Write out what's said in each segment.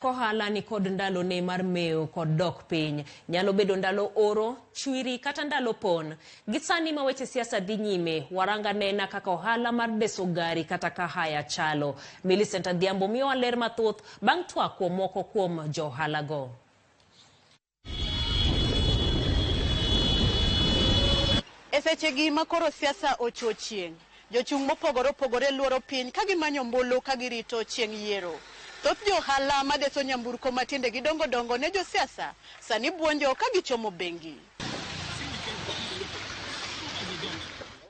Kohala ni kod ndalo ne mar mewo kod dok piny. Nyalo bedo ndalo oro, chwiri kata ndalo pon. Gisani ma weche siasa dhi nyime, waranga nena kaka ohala mar deso gari kata kahaya chalo. Millicent Adhiambo miyo ler mathoth bang' twak kuom moko kuom johala go. Esechegi makoro siasa ocho chieng'. Jochung' mopogore opogore luoro piny ka gimanyo mbulu ka girito chieng' yiero. Thoth johala madeso nyamburko matiende gidongo dongo ne josiasa sani buonjo ka gichomo bengi.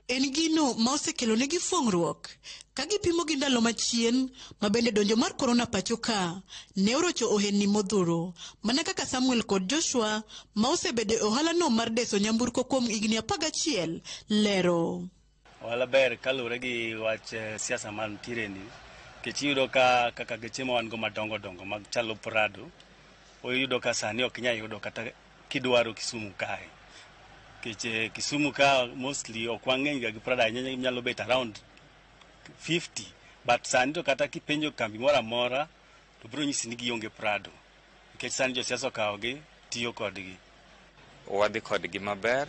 En gino ma osekelo negi fuong'ruok ka gipimo gi ndalo machien ma bende donjo mar korona pacho ka ne orocho ohelni modhuro mana kaka Samuel kod Joshua ma osebede ohala no mar deso nyamburko kuom higni 11 lero. Ohala ber kalure gi wach siasa man tireni. Kechiyudo ka kaka geche ma wan go madongo dongo mag chalo Prado oyudo ka sani ok nya yudo kata kidwaro Kisumu kae. Keche Kisumu ka mostly ok wang'eny ga gi Prado nyalo bet around 50, but sani to kata kipenjo kambi moro amora to biro nyisi ni gionge Prado. Kech sani josiasa okawogi tiyo kodgi. Wadhi kodgi maber.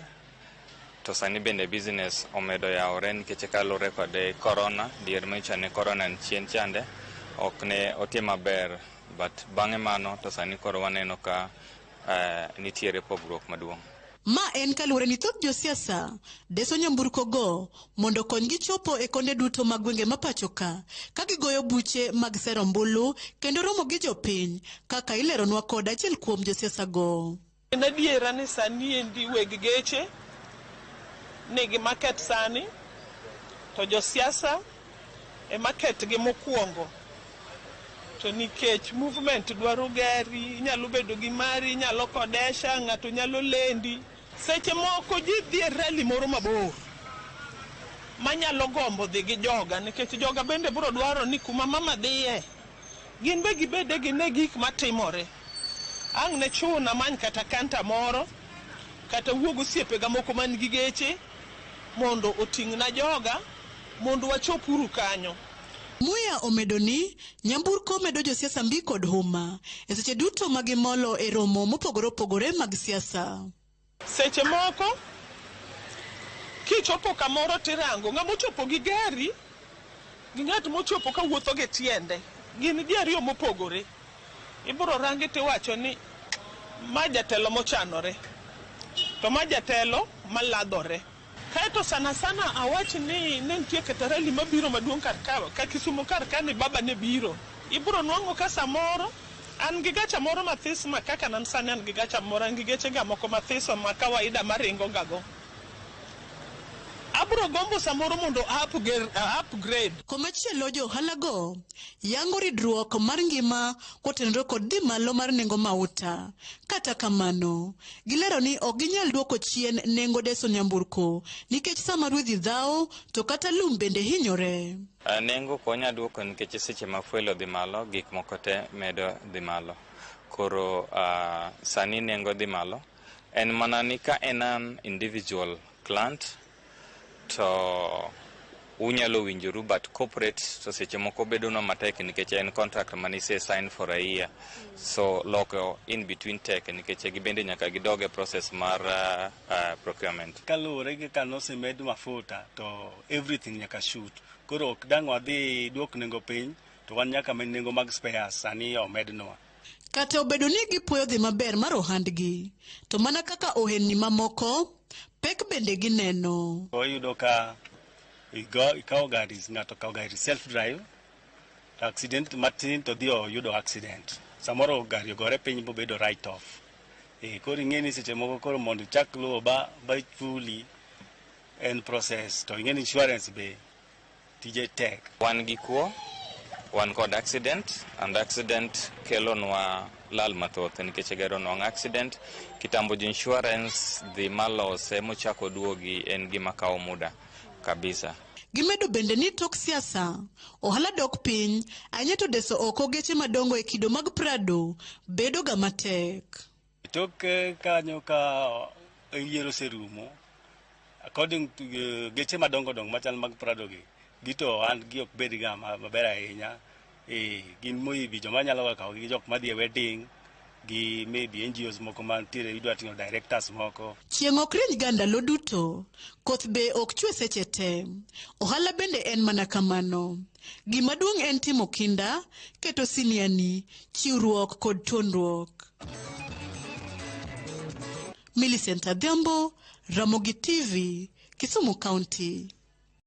To sani bende business omedo yaore nikech kalure kod corona, dier michane corona en chien chande, ok ne otie maber, but bang'e mano to sani koro waneno ka nitiere pogruok maduong'. Ma en kalure ni thoth josiasa deso nyamburko go mondo konygi chopo e konde duto mag gwenge mapacho ka gigoyo buche mag sero mbulu kendo romo gi jopiny kaka ileronwa kod achiel kuom josiasa go. En adiera ni sani endi weg geche nigi market sani to josiasa e market gi mokwongo to nikech movement dwaro gari, inyalo bedo gi mari, inyalo kodesha, ng'ato nyalo lendi. Seche moko ji dhi e rally moro mabor manyalo gombo dhi gi joga nikech joga bende biro dwaro ni kuma mama dhiye gin be gibede gi ne gik matimore. Ang' ne chuna many kata kanta moro kata wuog osiepega moko man gi geche mondo oting'na joga mondo wachopuru kanyo. Muya omedo ni nyamburko medo josiasa mbi kod huma e seche duto magimolo e romo mopogore opogore mag siasa. Seche moko kichopo kamoro tirango ng'ama ochopo gi gari gi ng'at mochopo ka wuotho gi tiende gin ji ariyo mopogore. Ibiro rangi tiwacho ni ma jatelo mochanore to ma jatelo maladhore. Kaeto sana sana awach ni nitie kata rally mabiro maduong' ka Kisumu ka ni baba ne biro. Ibiro nwang'o ka samoro an gi gacha moro mathis ma kaka nan sani an gi gacha moro an gi geche ga moko mathiso ma kawaida maringo gago. Abro gombo samoro mondo upgrade. Komachielo johala go yango ridruok mar ngima kotenore kod dhi malo mar nengo mauta. Kata kamano gilero ni ok ginyal duoko chien nengo deso nyamburko nikech sama ruodhi dhao to kata lum bende hinyore. Nengo konya duoko nikech seche ma fuelo dhi malo gik moko te medo dhi malo. Koro sani nengo dhi malo en mana ni ka en an individual client to unyalo winjoru, but corporate to seche moko bedo no matek nikech en contract manise sign for a year, so loko in between tech nikech gibende nyaka gidoge process mar procurement. Kalure gi kanose med mafuta to everything nyaka shoot. Koro ok dang' wadhi duok nengo piny to wan nyaka med nengo mag spares sani omednwa. Kata obedo ni gipuoyo dhi maber mar ohandgi to mana kaka ohelni mamoko pek bende gineno. Oyudo ka ikawo gari, ng'ato kawo gari self drive, to accident matin to dhi oyudo accident. Samoro gari ogore piny bobedo right off. Koro ing'eni seche moko koro mondo chak luwo ba chuli en process, to ing'eni insurance be tije tek. Wan gi kuo, wan kod accident, and accident kelonwa lal mathoth nikech gero nwang' accident. Kitambo ji insurance dhi malose mochako duogi en gima kawo muda kabisa. Gimedo bende ni tok siasa ohala dok piny anyeto deso oko geche madongo e kido mag Prado bedo ga matek. Tok kanyo ka yiero serumo according to geche madongo dongo machal mag Prado gi gito and gi ok bed ga maber ahinya gin moibi joma nyalo kawo gi jok madhi e wedding gi maybe NGOs moko mantiere idwa ting'o directors moko. Chieng' ok rieny ga ndalo duto, koth be ok chwe seche te. Ohala bende en mana kamano. Gima duong' en timo kinda, keto siniani, chiwruok kod tonruok. Millicent Adhiambo, Ramogi TV, Kisumu County.